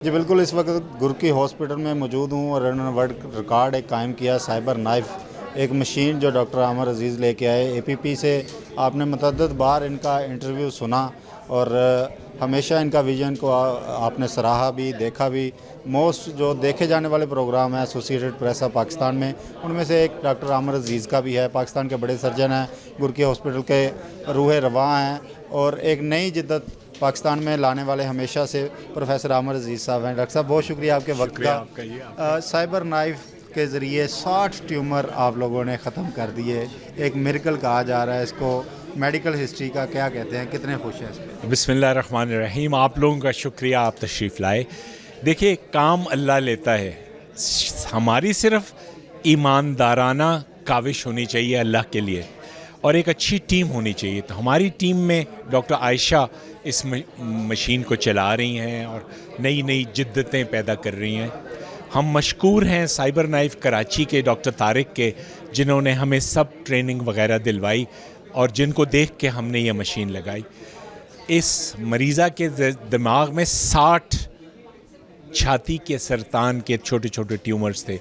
جی بالکل، اس وقت گرکی ہاسپٹل میں موجود ہوں اور ورلڈ ریکارڈ ایک قائم کیا سائبر نائف، ایک مشین جو ڈاکٹر عامر عزیز لے کے آئے اے پی پی سے۔ آپ نے متعدد بار ان کا انٹرویو سنا اور ہمیشہ ان کا ویژن کو آپ نے سراہا بھی، دیکھا بھی۔ موسٹ جو دیکھے جانے والے پروگرام ہیں ایسوسیٹڈ پریس آف پاکستان میں، ان میں سے ایک ڈاکٹر عامر عزیز کا بھی ہے۔ پاکستان کے بڑے سرجن ہیں، گرکی ہاسپٹل کے روح رواں ہیں اور ایک نئی جدت پاکستان میں لانے والے ہمیشہ سے پروفیسر عامر عزیز صاحب ہیں۔ ڈاکٹر صاحب بہت شکریہ آپ کے وقت کا۔ سائبر نائف کے ذریعے 60 ٹیومر آپ لوگوں نے ختم کر دیے، ایک میریکل کہا جا رہا ہے اس کو، میڈیکل ہسٹری کا کیا کہتے ہیں، کتنے خوش ہیں اس پہ؟ بسم اللہ الرحمن الرحیم۔ آپ لوگوں کا شکریہ، آپ تشریف لائے۔ دیکھیے، کام اللہ لیتا ہے، ہماری صرف ایماندارانہ کاوش ہونی چاہیے اللہ کے لیے، اور ایک اچھی ٹیم ہونی چاہیے۔ تو ہماری ٹیم میں ڈاکٹر عائشہ اس مشین کو چلا رہی ہیں اور نئی نئی جدتیں پیدا کر رہی ہیں۔ ہم مشکور ہیں سائبر نائف کراچی کے ڈاکٹر طارق کے، جنہوں نے ہمیں سب ٹریننگ وغیرہ دلوائی اور جن کو دیکھ کے ہم نے یہ مشین لگائی۔ اس مریضہ کے دماغ میں 60 چھاتی کے سرطان کے چھوٹے چھوٹے ٹیومرز تھے،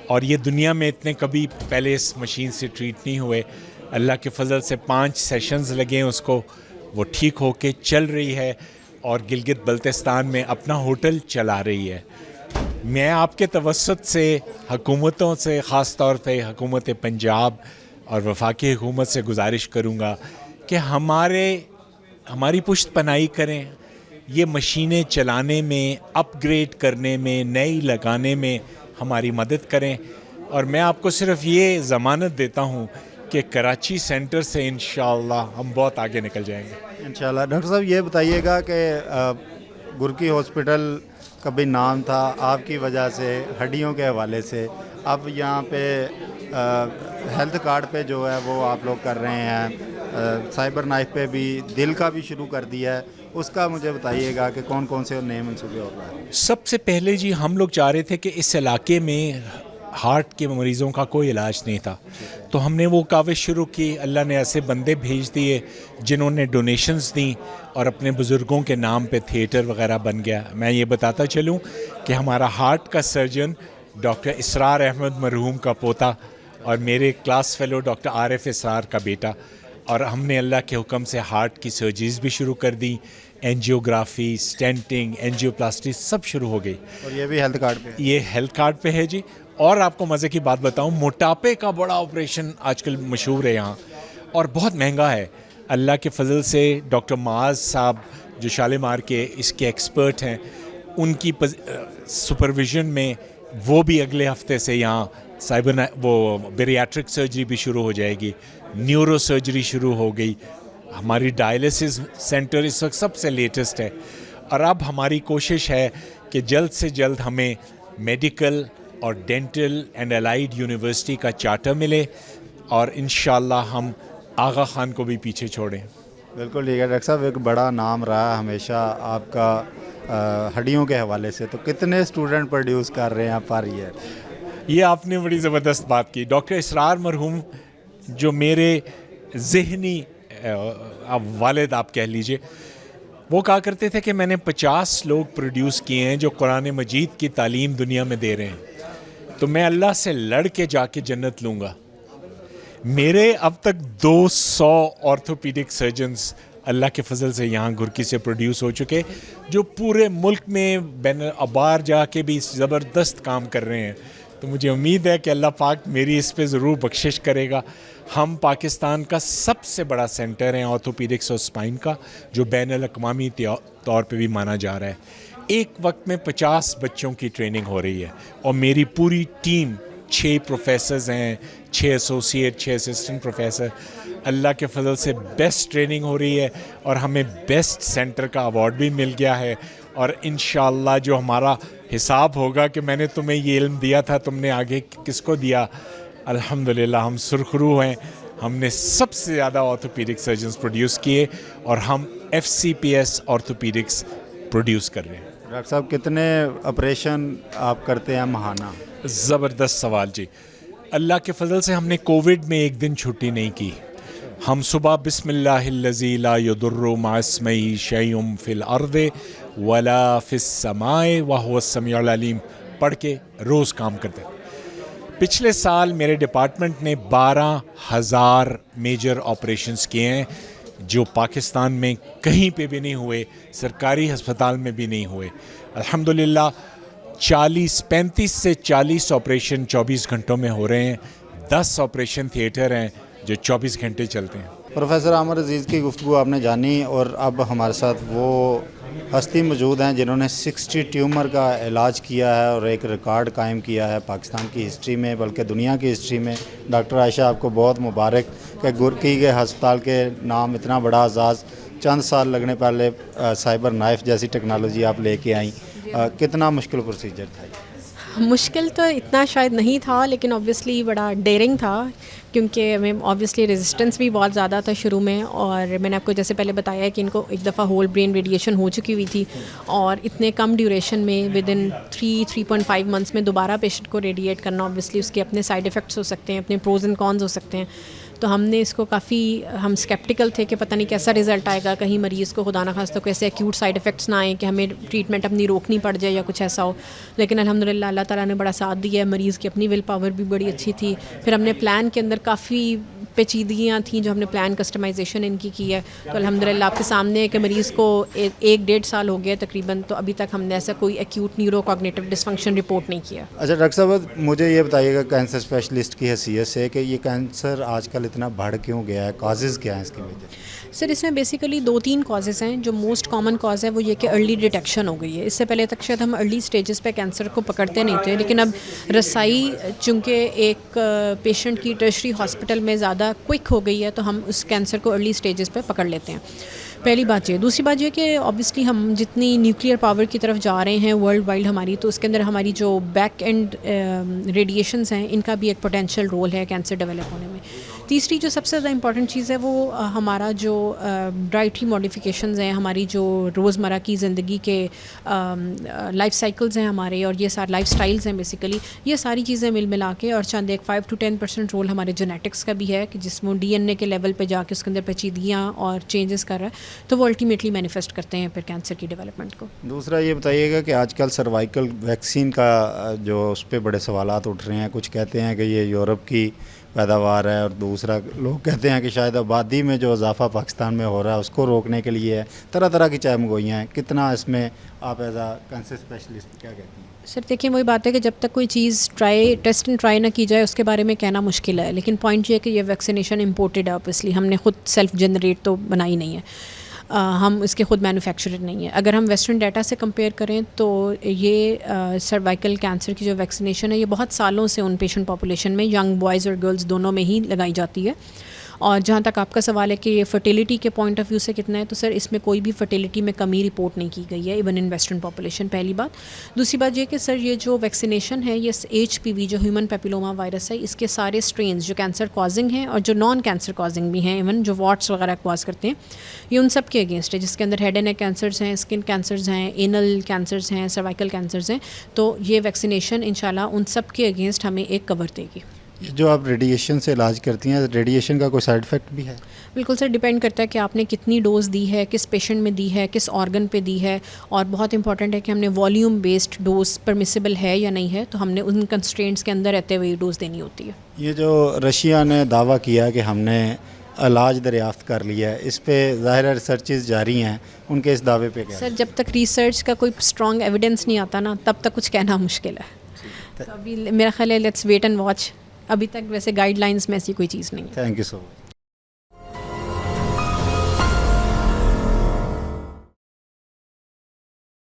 اور یہ دنیا میں اتنے کبھی پہلے اس مشین سے ٹریٹ نہیں ہوئے۔ اللہ کے فضل سے 5 سیشنز لگے ہیں اس کو، وہ ٹھیک ہو کے چل رہی ہے اور گلگت بلتستان میں اپنا ہوٹل چلا رہی ہے۔ میں آپ کے توسط سے حکومتوں سے، خاص طور پہ حکومت پنجاب اور وفاقی حکومت سے گزارش کروں گا کہ ہماری پشت پناہی کریں، یہ مشینیں چلانے میں، اپ گریڈ کرنے میں، نئی لگانے میں ہماری مدد کریں۔ اور میں آپ کو صرف یہ ضمانت دیتا ہوں کہ کراچی سینٹر سے انشاءاللہ ہم بہت آگے نکل جائیں گے انشاءاللہ۔ ڈاکٹر صاحب یہ بتائیے گا کہ گرکی ہاسپٹل کا بھی نام تھا آپ کی وجہ سے، ہڈیوں کے حوالے سے، اب یہاں پہ ہیلتھ کارڈ پہ جو ہے وہ آپ لوگ کر رہے ہیں، سائبر نائف پہ بھی دل کا بھی شروع کر دیا ہے، اس کا مجھے بتائیے گا کہ کون کون سے نئے منصوبے ہو رہے ہیں؟ سب سے پہلے جی ہم لوگ چاہ رہے تھے کہ اس علاقے میں ہارٹ کے مریضوں کا کوئی علاج نہیں تھا، تو ہم نے وہ کاوش شروع کی۔ اللہ نے ایسے بندے بھیج دیے جنہوں نے ڈونیشنز دیں اور اپنے بزرگوں کے نام پہ تھیٹر وغیرہ بن گیا۔ میں یہ بتاتا چلوں کہ ہمارا ہارٹ کا سرجن ڈاکٹر اسرار احمد مرحوم کا پوتا اور میرے کلاس فیلو ڈاکٹر عارف اسرار کا بیٹا، اور ہم نے اللہ کے حکم سے ہارٹ کی سرجریز بھی شروع کر دی، اینجیوگرافی، سٹینٹنگ، اینجیوپلاسٹی سب شروع ہو گئی۔ اور یہ بھی ہیلتھ کارڈ پہ؟ یہ ہیلتھ کارڈ پہ ہے جی۔ اور آپ کو مزے کی بات بتاؤں، موٹاپے کا بڑا آپریشن آج کل مشہور ہے یہاں اور بہت مہنگا ہے۔ اللہ کے فضل سے ڈاکٹر معاذ صاحب جو شالیمار کے اس کے ایکسپرٹ ہیں، ان کی سپرویژن میں وہ بھی اگلے ہفتے سے یہاں وہ بیریاٹرک سرجری بھی شروع ہو جائے گی، نیورو سرجری شروع ہو گئی۔ ہماری ڈائلیسس سینٹر اس وقت سب سے لیٹسٹ ہے، اور اب ہماری کوشش ہے کہ جلد سے جلد ہمیں میڈیکل اور ڈینٹل اینڈ الائیڈ یونیورسٹی کا چارٹر ملے، اور انشاءاللہ ہم آغا خان کو بھی پیچھے چھوڑیں۔ بالکل ٹھیک ہے ڈاکٹر صاحب، ایک بڑا نام رہا ہے ہمیشہ آپ کا ہڈیوں کے حوالے سے، تو کتنے اسٹوڈنٹ پروڈیوس کر رہے ہیں آپ پر ایئر؟ یہ آپ نے بڑی زبردست بات کی۔ ڈاکٹر اسرار مرحوم جو میرے ذہنی والد آپ کہہ لیجئے، وہ کہا کرتے تھے کہ میں نے 50 لوگ پروڈیوس کیے ہیں جو قرآن مجید کی تعلیم دنیا میں دے رہے ہیں، تو میں اللہ سے لڑ کے جا کے جنت لوں گا۔ میرے اب تک 200 آرتھوپیڈک سرجنز اللہ کے فضل سے یہاں گرکی سے پروڈیوس ہو چکے، جو پورے ملک میں باہر جا کے بھی زبردست کام کر رہے ہیں۔ تو مجھے امید ہے کہ اللہ پاک میری اس پہ ضرور بخشش کرے گا۔ ہم پاکستان کا سب سے بڑا سینٹر ہے آرتھوپیڈکس اور اسپائن کا، جو بین الاقوامی طور پہ بھی مانا جا رہا ہے۔ ایک وقت میں 50 بچوں کی ٹریننگ ہو رہی ہے، اور میری پوری ٹیم 6 پروفیسرز ہیں، 6 ایسوسیٹ، 6 اسسٹنٹ پروفیسر۔ اللہ کے فضل سے بیسٹ ٹریننگ ہو رہی ہے، اور ہمیں بیسٹ سینٹر کا ایوارڈ بھی مل گیا ہے، اور انشاءاللہ جو ہمارا حساب ہوگا کہ میں نے تمہیں یہ علم دیا تھا، تم نے آگے کس کو دیا، الحمدللہ ہم سرخرو ہیں۔ ہم نے سب سے زیادہ آرتھوپیڈک سرجنز پروڈیوس کیے، اور ہم FCPS آرتھوپیڈکس پروڈیوس کر رہے ہیں۔ ڈاکٹر صاحب کتنے آپریشن آپ کرتے ہیں ماہانہ؟ زبردست سوال جی۔ اللہ کے فضل سے ہم نے کووڈ میں ایک دن چھٹی نہیں کی۔ ہم صبح بسم اللہ الذی لا یضر مع اسمہ شیء فی الارض ولا فی السماء وہو السمیع العلیم پڑھ کے روز کام کرتے ہیں. پچھلے سال میرے ڈپارٹمنٹ نے 12,000 میجر آپریشنز کیے ہیں جو پاکستان میں کہیں پہ بھی نہیں ہوئے, سرکاری ہسپتال میں بھی نہیں ہوئے. الحمدللہ 35 سے 40 آپریشن 24 گھنٹوں میں ہو رہے ہیں. 10 آپریشن تھیٹر ہیں جو 24 گھنٹے چلتے ہیں. پروفیسر عامر عزیز کی گفتگو آپ نے جانی, اور اب ہمارے ساتھ وہ ہستی موجود ہیں جنہوں نے 60 ٹیومر کا علاج کیا ہے اور ایک ریکارڈ قائم کیا ہے پاکستان کی ہسٹری میں, بلکہ دنیا کی ہسٹری میں. ڈاکٹر عائشہ آپ کو بہت مبارک کہ گرکی کے ہسپتال کے نام اتنا بڑا اعزاز چند سال لگنے پہلے سائبر نائف جیسی ٹیکنالوجی آپ لے کے آئیں. کتنا مشکل پروسیجر تھا؟ مشکل تو اتنا شاید نہیں تھا, لیکن آبویسلی بڑا ڈیرنگ تھا کیونکہ ہمیں آبویسلی ریزسٹنس بھی بہت زیادہ تھا شروع میں. اور میں نے آپ کو جیسے پہلے بتایا کہ ان کو ایک دفعہ ہول برین ریڈیشن ہو چکی ہوئی تھی, اور اتنے کم ڈیوریشن میں ود ان 3.5 منتھس میں دوبارہ پیشنٹ کو ریڈیٹ کرنا, آبویسلی اس کے اپنے سائڈ افیکٹس ہو سکتے ہیں, اپنے پروز اینڈ کونز ہو سکتے ہیں. تو ہم نے اس کو کافی ہم اسکیپٹیکل تھے کہ پتہ نہیں کیسا رزلٹ آئے گا, کہیں مریض کو خدا نخواستہ کوئی ایسے ایکیوٹ سائڈ افیکٹس نہ آئیں کہ ہمیں ٹریٹمنٹ اپنی روکنی پڑ جائے یا کچھ ایسا ہو. لیکن الحمدللہ اللہ تعالیٰ نے بڑا ساتھ دیا, مریض کی اپنی ول پاور بھی بڑی اچھی تھی. پھر ہم نے پلان کے اندر کافی پیچیدگیاں تھیں جو ہم نے پلان کسٹمائزیشن ان کی ہے. تو الحمدللہ آپ کے سامنے ہے کہ مریض کو 1-1.5 سال ہو گیا تقریباً, تو ابھی تک ہم نے ایسا کوئی acute neuro cognitive dysfunction report نہیں کیا. اچھا ڈاکٹر صاحب, مجھے یہ بتائیے گا کینسر اسپیشلسٹ کی حیثیت سے کہ یہ کینسر آج کل اتنا بڑھ کیوں گیا ہے, کازز کیا ہیں اس کی وجہ؟ سر اس میں بیسیکلی 2-3 کازز ہیں. جو موسٹ کامن کاز ہے وہ یہ کہ ارلی ڈیٹیکشن ہو گئی ہے. اس سے پہلے تک شاید ہم ارلی سٹیجز پہ کینسر کو پکڑتے نہیں تھے, لیکن اب رسائی چونکہ ایک پیشنٹ کی ٹرشری ہاسپٹل میں زیادہ کوئک ہو گئی ہے, تو ہم اس کینسر کو ارلی سٹیجز پہ پکڑ لیتے ہیں. پہلی بات یہ. دوسری بات یہ کہ آبویسلی ہم جتنی نیوکلیئر پاور کی طرف جا رہے ہیں ورلڈ وائڈ ہماری, تو اس کے اندر ہماری جو بیک اینڈ ریڈیشنز ہیں ان کا بھی ایک پوٹینشیل رول ہے کینسر ڈیولپ ہونے میں. تیسری جو سب سے زیادہ امپورٹنٹ چیز ہے وہ ہمارا جو ڈائٹری ماڈیفیکیشنز ہیں, ہماری جو روزمرہ کی زندگی کے لائف سائیکلز ہیں ہمارے, اور یہ سارے لائف سٹائلز ہیں بیسیکلی, یہ ساری چیزیں مل ملا کے, اور چند ایک 5-10% رول ہمارے جینیٹکس کا بھی ہے کہ جس میں ڈی این اے کے لیول پہ جا کے اس کے اندر پیچیدگیاں اور چینجز کر رہا ہے, تو وہ الٹیمیٹلی مینیفیسٹ کرتے ہیں پھر کینسر کی ڈیولپمنٹ کو. دوسرا یہ بتائیے گا کہ آج کل سروائیکل ویکسین کا جو اس پہ بڑے سوالات اٹھ رہے ہیں. کچھ کہتے ہیں کہ یہ یورپ کی پیداوار ہے, اور دوسرا لوگ کہتے ہیں کہ شاید آبادی میں جو اضافہ پاکستان میں ہو رہا ہے اس کو روکنے کے لیے ہے. طرح طرح کی چائے مگوئیاں ہیں. کتنا اس میں آپ ایز اے کینسر اسپیشلسٹ کیا کہتے ہیں؟ سر دیکھیں وہی بات ہے کہ جب تک کوئی چیز ٹیسٹ اینڈ ٹرائی نہ کی جائے اس کے بارے میں کہنا مشکل ہے. لیکن پوائنٹ یہ ہے کہ یہ ویکسینیشن امپورٹڈ ہے, اوبویسلی ہم نے خود سیلف جنریٹ تو بنائی نہیں ہے, ہم اس کے خود مینوفیکچرر نہیں ہیں. اگر ہم ویسٹرن ڈیٹا سے کمپیئر کریں تو یہ سروائیکل کینسر کی جو ویکسینیشن ہے یہ بہت سالوں سے ان پیشنٹ پاپولیشن میں ینگ بوائز اور گرلز دونوں میں ہی لگائی جاتی ہے. اور جہاں تک آپ کا سوال ہے کہ یہ فرٹیلیٹی کے پوائنٹ آف ویو سے کتنا ہے, تو سر اس میں کوئی بھی فرٹیلیٹی میں کمی رپورٹ نہیں کی گئی ہے ایون ان ویسٹرن پاپولیشن. پہلی بات. دوسری بات یہ کہ سر یہ جو ویکسینیشن ہے یہ HPV جو ہیومن پیپیلوما وائرس ہے, اس کے سارے اسٹرینز جو کینسر کازنگ ہیں اور جو نان کینسر کازنگ بھی ہیں, ایون جو واٹس وغیرہ کاز کرتے ہیں, یہ ان سب کے اگینسٹ ہے, جس کے اندر ہیڈ اینڈ نیک کینسرز ہیں, اسکن کینسرز ہیں, اینل کینسرز ہیں, سروائیکل کینسرز ہیں. تو یہ ویکسینیشن انشاءاللہ ان سب کے اگینسٹ ہمیں ایک کور دے گی. جو آپ ریڈیشن سے علاج کرتی ہیں, ریڈیشن کا کوئی سائیڈ افیکٹ بھی ہے؟ بالکل سر, ڈیپینڈ کرتا ہے کہ آپ نے کتنی ڈوز دی ہے, کس پیشنٹ میں دی ہے, کس آرگن پہ دی ہے, اور بہت امپورٹنٹ ہے کہ ہم نے والیوم بیسڈ ڈوز پرمیسیبل ہے یا نہیں ہے, تو ہم نے ان کنسٹرینٹس کے اندر رہتے ہوئے ڈوز دینی ہوتی ہے. یہ جو رشیا نے دعویٰ کیا کہ ہم نے علاج دریافت کر لیا ہے, اس پہ ظاہر ریسرچز جاری ہیں, ان کے اس دعوے پہ کیا؟ سر جب تک ریسرچ کا کوئی اسٹرانگ ایویڈنس نہیں آتا نا, تب تک کچھ کہنا مشکل ہے. تو ابھی میرا خیال ہے لیٹس ویٹ اینڈ واچ. ابھی تک ویسے گائیڈ لائنس میں ایسی کوئی چیز نہیں ہے. Thank you so much.